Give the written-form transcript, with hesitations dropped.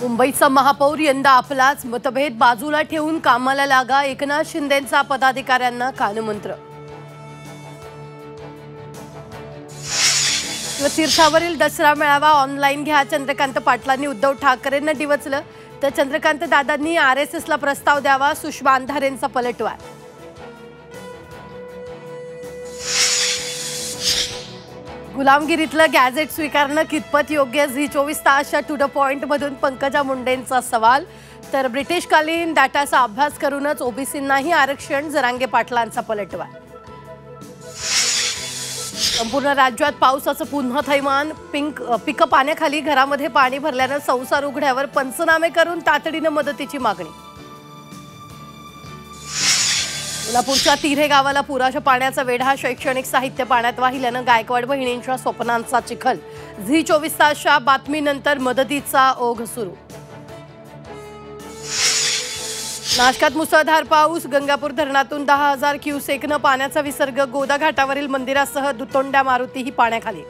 मुंबईचा महापौर यंदा आपलाच मतभेद बाजूला ठेवून कामाला लागा, एकनाथ शिंदेंचा पदाधिकाऱ्यांना कानमंत्र। तीर्थावरील दसरा मेळावा ऑनलाईन घ्या, चंद्रकांत पाटलांनी उद्धव ठाकरेंना डिवचलं, तर चंद्रकांत दादांनी आरएसएसला प्रस्ताव द्यावा, सुषमा अंधारेंचा पलटवार। गुलामगिरीतलं गॅझेट स्वीकारणं कितपत योग्य, झी24 तासच्या टू द पॉइंट मधून पंकजा मुंडेंचा सवाल, तर ब्रिटिशकालीन डाटाचा अभ्यास करूनच ओबीसींनाही आरक्षण, जरांगे पाटलांचा पलटवार। संपूर्ण राज्यात पावसाचं पुन्हा थैमान, पिकं पाण्याखाली, घरामध्ये पाणी भरल्यानं संसार उघड्यावर, पंचनामे करून तातडीनं मदतीची मागणी। कोल्हापूरच्या तिऱ्हे गावाला पुराच्या पाण्याचा वेढा, शैक्षणिक साहित्य पाण्यात वाहिल्यानं गायकवाड बहिणींच्या स्वप्नांचा चिखल, झी24 तासच्या बातमीनंतर मदतीचा ओघ सुरू। नाशकात मुसळधार पाऊस, गंगापूर धरणातून 10,000 क्युसेकनं पाण्याचा विसर्ग, गोदा घाटावरील मंदिरासह दुतोंड्या मारुतीही पाण्याखाली।